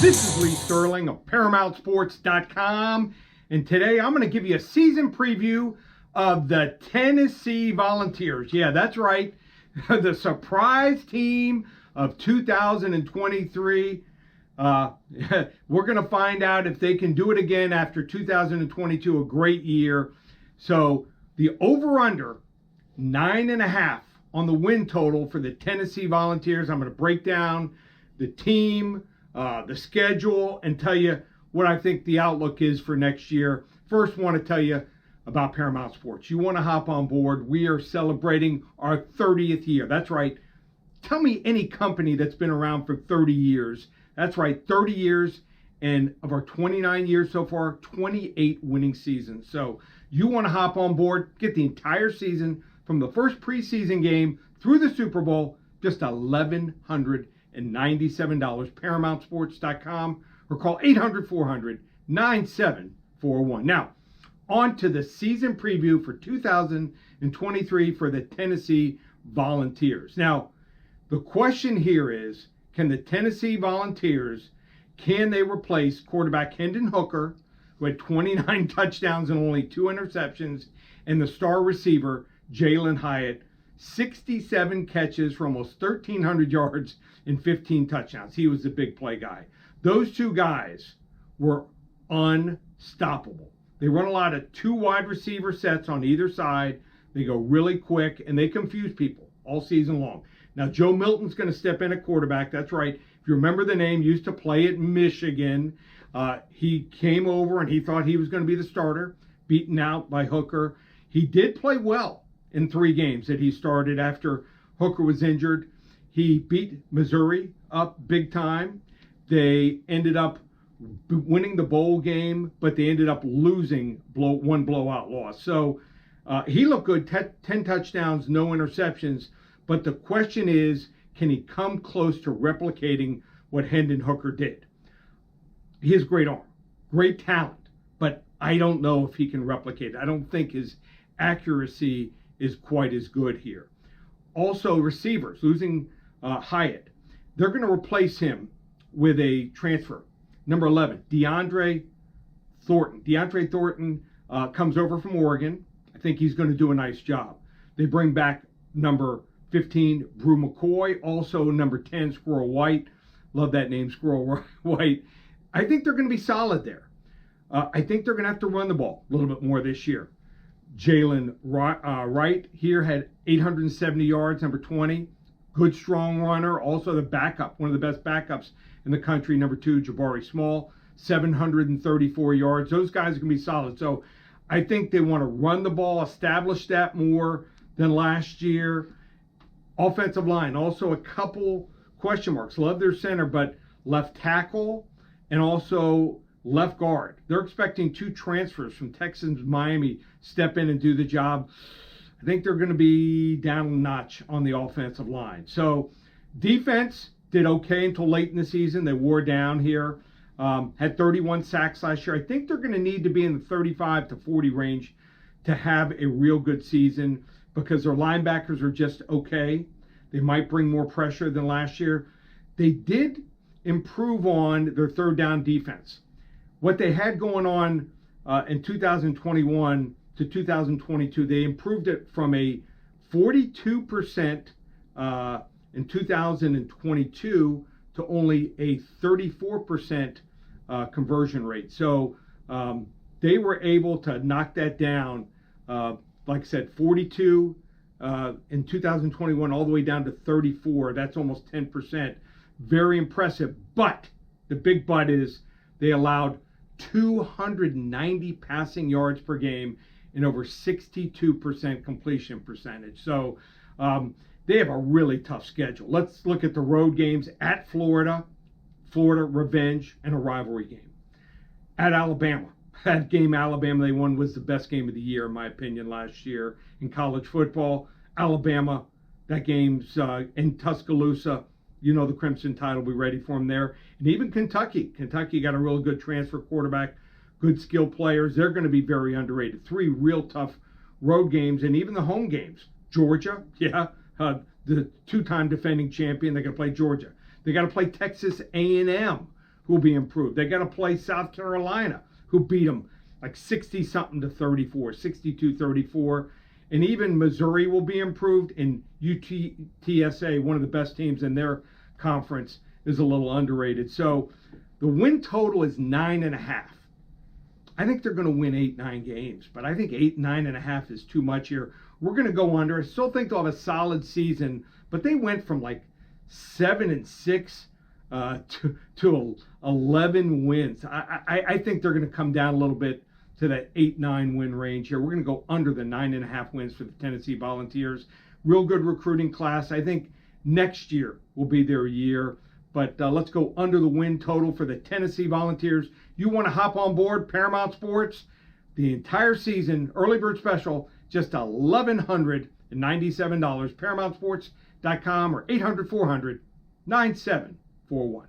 This is Lee Sterling of ParamountSports.com, and today I'm going to give you a season preview of the Tennessee Volunteers. Yeah, that's right, the surprise team of 2023. We're going to find out if they can do it again after 2022, a great year. So the over-under, 9.5 on the win total for the Tennessee Volunteers. I'm going to break down the team, the schedule, and tell you what I think the outlook is for next year. First, want to tell you about Paramount Sports. You want to hop on board. We are celebrating our 30th year. That's right. Tell me any company that's been around for 30 years. That's right, 30 years, and of our 29 years so far, 28 winning seasons. So you want to hop on board, get the entire season from the first preseason game through the Super Bowl, just $1,197. ParamountSports.com, or call 800-400-9741. Now, on to the season preview for 2023 for the Tennessee Volunteers. Now, the question here is, can the Tennessee Volunteers, can they replace quarterback Hendon Hooker, who had 29 touchdowns and only 2 interceptions, and the star receiver, Jalin Hyatt, 67 catches for almost 1,300 yards and 15 touchdowns. He was the big play guy. Those two guys were unstoppable. They run a lot of 2 wide receiver sets on either side. They go really quick, and they confuse people all season long. Now, Joe Milton's going to step in at quarterback. That's right. If you remember the name, used to play at Michigan. He came over, and he thought he was going to be the starter, beaten out by Hooker. He did play well in 3 games that he started after Hooker was injured. He beat Missouri up big time. They ended up winning the bowl game, but they ended up losing one blowout loss. So he looked good, 10 touchdowns, no interceptions. But the question is, can he come close to replicating what Hendon Hooker did? He has great arm, great talent, but I don't know if he can replicate it. I don't think his accuracy is quite as good here. Also, receivers, losing Hyatt. They're going to replace him with a transfer. Number 11, DeAndre Thornton. DeAndre Thornton comes over from Oregon. I think he's going to do a nice job. They bring back number 15, Brew McCoy. Also number 10, Squirrel White. Love that name, Squirrel White. I think they're going to be solid there. I think they're going to have to run the ball a little bit more this year. Jalen Wright here had 870 yards, number 20. Good, strong runner. Also the backup, one of the best backups in the country, number 2, Jabari Small, 734 yards. Those guys are going to be solid. So I think they want to run the ball, establish that more than last year. Offensive line, also a couple question marks. Love their center, but left tackle and also left guard. They're expecting 2 transfers from Texas, Miami, step in and do the job. I think they're going to be down a notch on the offensive line. So defense did okay until late in the season. They wore down here. Had 31 sacks last year. I think they're going to need to be in the 35 to 40 range to have a real good season because their linebackers are just okay. They might bring more pressure than last year. They did improve on their third down defense. What they had going on in 2021 to 2022, they improved it from a 42% in 2022 to only a 34% conversion rate. So they were able to knock that down, like I said, 42 in 2021 all the way down to 34. That's almost 10%. Very impressive. But the big but is they allowed 290 passing yards per game and over 62% completion percentage. So they have a really tough schedule. Let's look at the road games at Florida, revenge, and a rivalry game. At Alabama. That game Alabama they won was the best game of the year, in my opinion, last year in college football. Alabama, that game's in Tuscaloosa. You know the Crimson Tide will be ready for them there. And even Kentucky. Kentucky got a real good transfer quarterback, good skill players. They're going to be very underrated. 3 real tough road games, and even the home games. Georgia, the 2-time defending champion. They got to play Georgia. They got to play Texas A&M, who will be improved. They got to play South Carolina, who beat them like 60-something to 34, 62-34. And even Missouri will be improved. And UTSA, one of the best teams in their conference, is a little underrated. So the win total is 9.5. I think they're going to win 8-9 games, but I think 9.5 is too much here. We're going to go under. I still think they'll have a solid season, but they went from like 7-6 to 11 wins. I think they're going to come down a little bit to that 8-9 win range here. We're going to go under the 9.5 wins for the Tennessee Volunteers. Real good recruiting class. I think next year will be their year. But let's go under the win total for the Tennessee Volunteers. You want to hop on board Paramount Sports? The entire season, early bird special, just $1,197. ParamountSports.com or 800-400-9741.